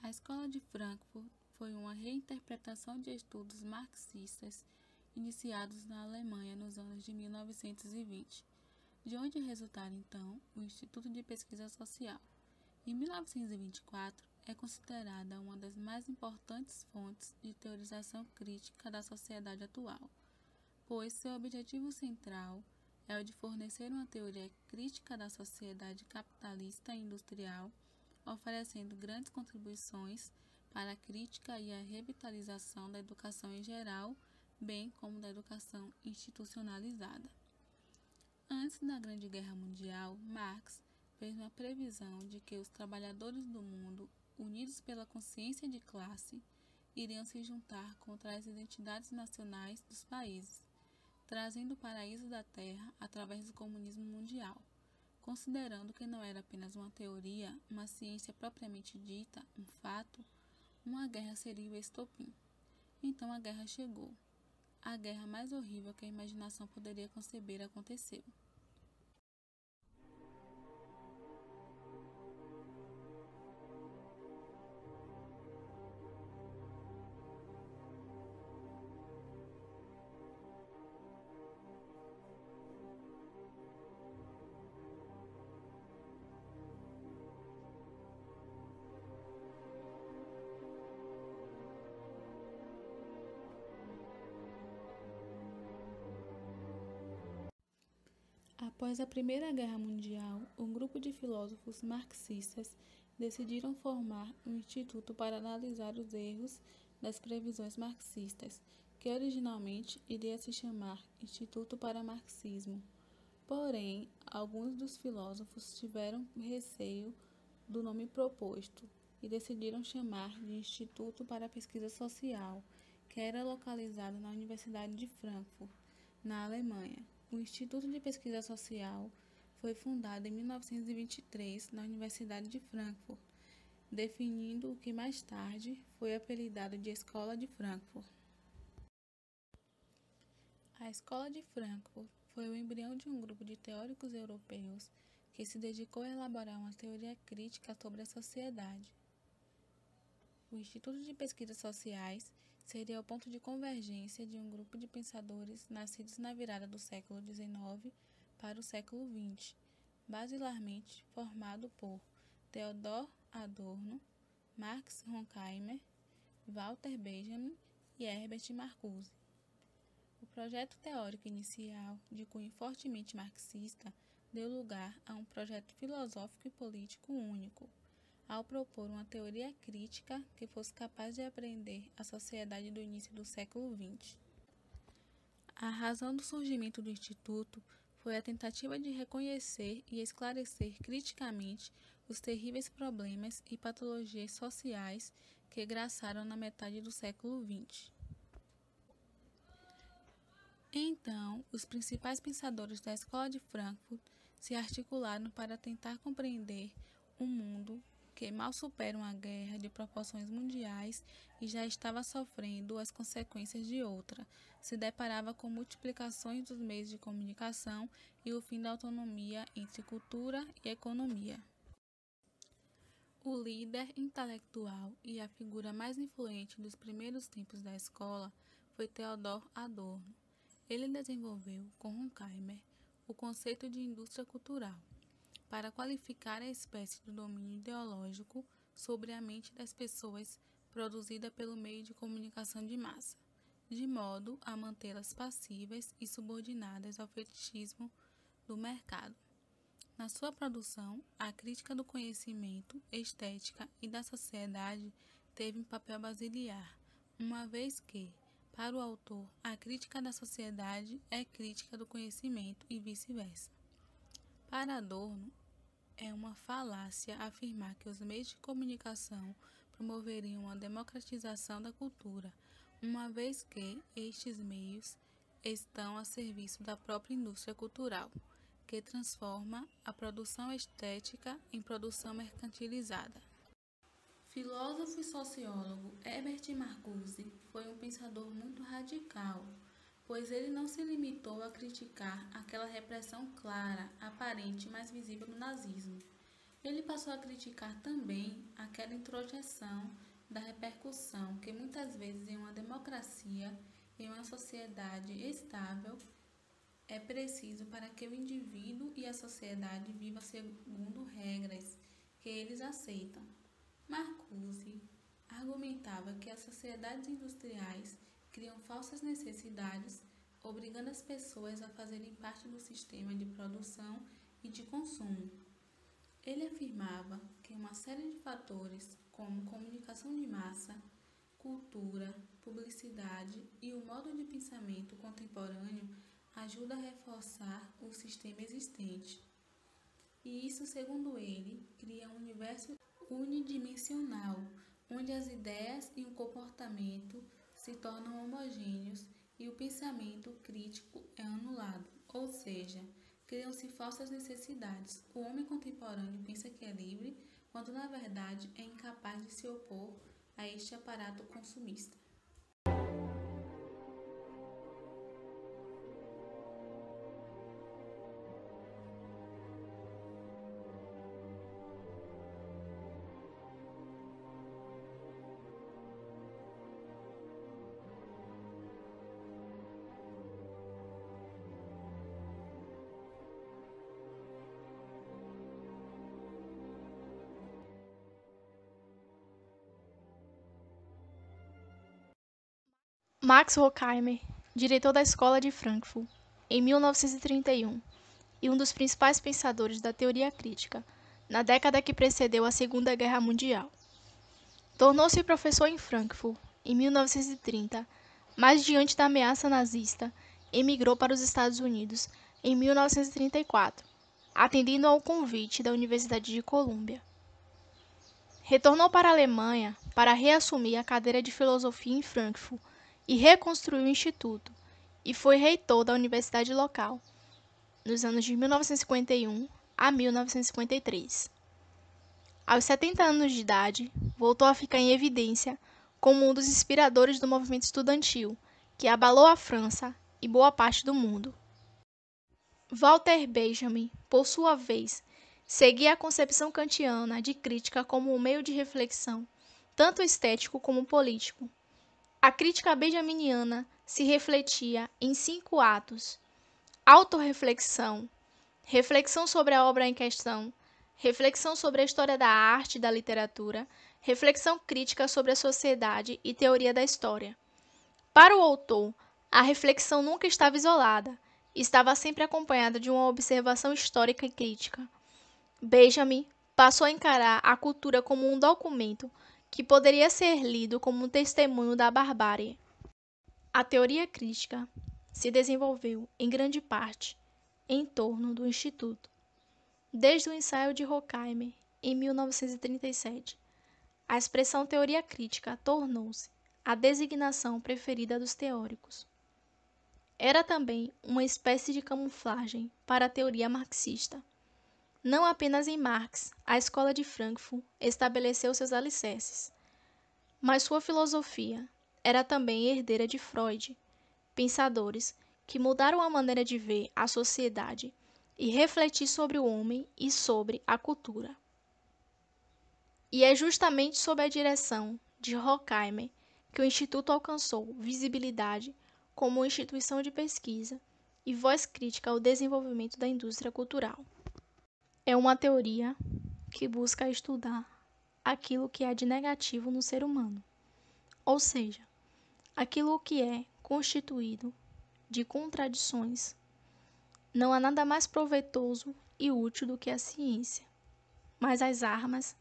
A Escola de Frankfurt foi uma reinterpretação de estudos marxistas iniciados na Alemanha nos anos de 1920, de onde resultaram então o Instituto de Pesquisa Social. Em 1924, é considerada uma das mais importantes fontes de teorização crítica da sociedade atual, pois seu objetivo central é o de fornecer uma teoria crítica da sociedade capitalista e industrial, oferecendo grandes contribuições para a crítica e a revitalização da educação em geral, bem como da educação institucionalizada. Antes da Grande Guerra Mundial, Marx fez uma previsão de que os trabalhadores do mundo, unidos pela consciência de classe, iriam se juntar contra as identidades nacionais dos países, trazendo o paraíso da Terra através do comunismo mundial. Considerando que não era apenas uma teoria, uma ciência propriamente dita, um fato, uma guerra seria o estopim. Então a guerra chegou. A guerra mais horrível que a imaginação poderia conceber aconteceu. Após a Primeira Guerra Mundial, um grupo de filósofos marxistas decidiram formar um instituto para analisar os erros das previsões marxistas, que originalmente iria se chamar Instituto para Marxismo. Porém, alguns dos filósofos tiveram receio do nome proposto e decidiram chamar de Instituto para a Pesquisa Social, que era localizado na Universidade de Frankfurt, na Alemanha. O Instituto de Pesquisa Social foi fundado em 1923 na Universidade de Frankfurt, definindo o que mais tarde foi apelidado de Escola de Frankfurt. A Escola de Frankfurt foi o embrião de um grupo de teóricos europeus que se dedicou a elaborar uma teoria crítica sobre a sociedade. O Instituto de Pesquisas Sociais seria o ponto de convergência de um grupo de pensadores nascidos na virada do século XIX para o século XX, basilarmente formado por Theodor Adorno, Max Horkheimer, Walter Benjamin e Herbert Marcuse. O projeto teórico inicial, de cunho fortemente marxista, deu lugar a um projeto filosófico e político único, ao propor uma teoria crítica que fosse capaz de apreender a sociedade do início do século XX. A razão do surgimento do Instituto foi a tentativa de reconhecer e esclarecer criticamente os terríveis problemas e patologias sociais que graçaram na metade do século XX. Então, os principais pensadores da Escola de Frankfurt se articularam para tentar compreender um mundo que mal supera uma guerra de proporções mundiais e já estava sofrendo as consequências de outra, se deparava com multiplicações dos meios de comunicação e o fim da autonomia entre cultura e economia. O líder intelectual e a figura mais influente dos primeiros tempos da escola foi Theodor Adorno. Ele desenvolveu, com Horkheimer, o conceito de indústria cultural, para qualificar a espécie do domínio ideológico sobre a mente das pessoas produzida pelo meio de comunicação de massa, de modo a mantê-las passivas e subordinadas ao fetichismo do mercado. Na sua produção, a crítica do conhecimento, estética e da sociedade teve um papel basilar, uma vez que, para o autor, a crítica da sociedade é crítica do conhecimento e vice-versa. Para Adorno, é uma falácia afirmar que os meios de comunicação promoveriam a democratização da cultura, uma vez que estes meios estão a serviço da própria indústria cultural, que transforma a produção estética em produção mercantilizada. Filósofo e sociólogo Herbert Marcuse foi um pensador muito radical, pois ele não se limitou a criticar aquela repressão clara, aparente e mais visível do nazismo. Ele passou a criticar também aquela introjeção da repercussão que muitas vezes em uma democracia, em uma sociedade estável, é preciso para que o indivíduo e a sociedade vivam segundo regras que eles aceitam. Marcuse argumentava que as sociedades industriais criam falsas necessidades, obrigando as pessoas a fazerem parte do sistema de produção e de consumo. Ele afirmava que uma série de fatores, como comunicação de massa, cultura, publicidade e o modo de pensamento contemporâneo, ajuda a reforçar o sistema existente. E isso, segundo ele, cria um universo unidimensional, onde as ideias e o comportamento se tornam homogêneos e o pensamento crítico é anulado, ou seja, criam-se falsas necessidades. O homem contemporâneo pensa que é livre, quando na verdade é incapaz de se opor a este aparato consumista. Max Horkheimer, diretor da Escola de Frankfurt, em 1931, e um dos principais pensadores da teoria crítica, na década que precedeu a Segunda Guerra Mundial. Tornou-se professor em Frankfurt, em 1930, mas diante da ameaça nazista, emigrou para os Estados Unidos em 1934, atendendo ao convite da Universidade de Colômbia. Retornou para a Alemanha para reassumir a cadeira de filosofia em Frankfurt e reconstruiu o instituto, e foi reitor da universidade local, nos anos de 1951 a 1953. Aos 70 anos de idade, voltou a ficar em evidência como um dos inspiradores do movimento estudantil, que abalou a França e boa parte do mundo. Walter Benjamin, por sua vez, seguia a concepção kantiana de crítica como um meio de reflexão, tanto estético como político. A crítica benjaminiana se refletia em 5 atos: autorreflexão, reflexão sobre a obra em questão, reflexão sobre a história da arte e da literatura, reflexão crítica sobre a sociedade e teoria da história. Para o autor, a reflexão nunca estava isolada, estava sempre acompanhada de uma observação histórica e crítica. Benjamin passou a encarar a cultura como um documento que poderia ser lido como um testemunho da barbárie. A teoria crítica se desenvolveu, em grande parte, em torno do Instituto. Desde o ensaio de Horkheimer, em 1937, a expressão teoria crítica tornou-se a designação preferida dos teóricos. Era também uma espécie de camuflagem para a teoria marxista. Não apenas em Marx, a Escola de Frankfurt estabeleceu seus alicerces, mas sua filosofia era também herdeira de Freud, pensadores que mudaram a maneira de ver a sociedade e refletir sobre o homem e sobre a cultura. E é justamente sob a direção de Horkheimer que o Instituto alcançou visibilidade como uma instituição de pesquisa e voz crítica ao desenvolvimento da indústria cultural. É uma teoria que busca estudar aquilo que há de negativo no ser humano, ou seja, aquilo que é constituído de contradições. Não há nada mais proveitoso e útil do que a ciência, mas as armas,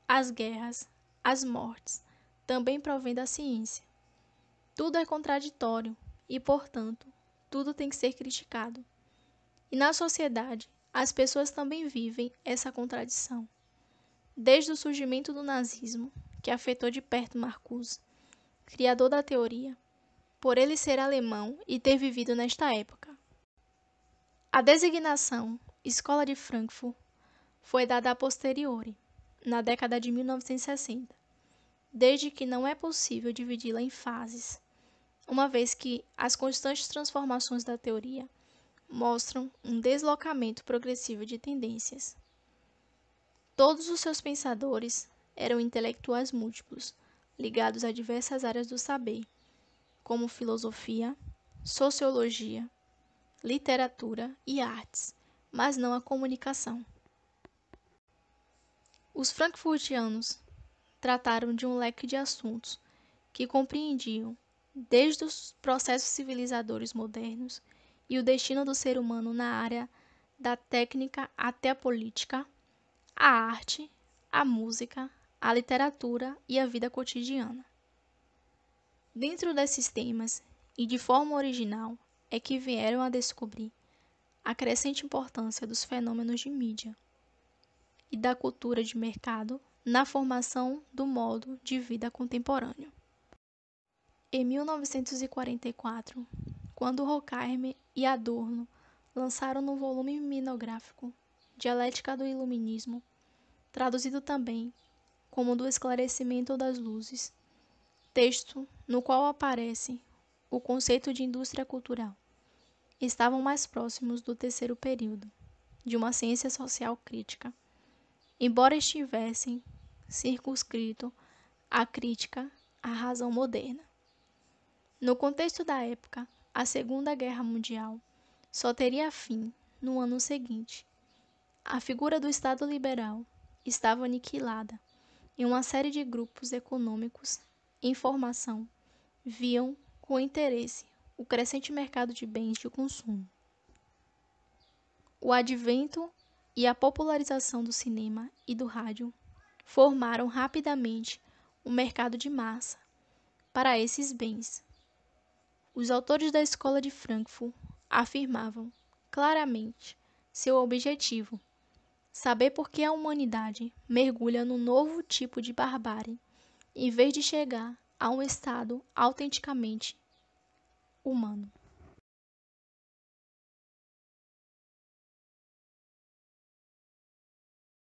as guerras, as mortes também provêm da ciência. Tudo é contraditório e, portanto, tudo tem que ser criticado. E na sociedade, as pessoas também vivem essa contradição. Desde o surgimento do nazismo, que afetou de perto Marcuse, criador da teoria, por ele ser alemão e ter vivido nesta época. A designação Escola de Frankfurt foi dada a posteriori, na década de 1960, desde que não é possível dividi-la em fases, uma vez que as constantes transformações da teoria mostram um deslocamento progressivo de tendências. Todos os seus pensadores eram intelectuais múltiplos, ligados a diversas áreas do saber, como filosofia, sociologia, literatura e artes, mas não a comunicação. Os frankfurtianos trataram de um leque de assuntos que compreendiam desde os processos civilizadores modernos e o destino do ser humano na área da técnica até a política, a arte, a música, a literatura e a vida cotidiana. Dentro desses temas, e de forma original, é que vieram a descobrir a crescente importância dos fenômenos de mídia e da cultura de mercado na formação do modo de vida contemporâneo. Em 1944, quando Horkheimer e Adorno lançaram no volume monográfico Dialética do Iluminismo, traduzido também como do esclarecimento das luzes, texto no qual aparece o conceito de indústria cultural, estavam mais próximos do terceiro período, de uma ciência social crítica, embora estivessem circunscrito à crítica à razão moderna. No contexto da época, a Segunda Guerra Mundial só teria fim no ano seguinte. A figura do Estado liberal estava aniquilada e uma série de grupos econômicos em formação viam com interesse o crescente mercado de bens de consumo. O advento e a popularização do cinema e do rádio formaram rapidamente um mercado de massa para esses bens. Os autores da Escola de Frankfurt afirmavam claramente seu objetivo: saber por que a humanidade mergulha num novo tipo de barbárie, em vez de chegar a um estado autenticamente humano.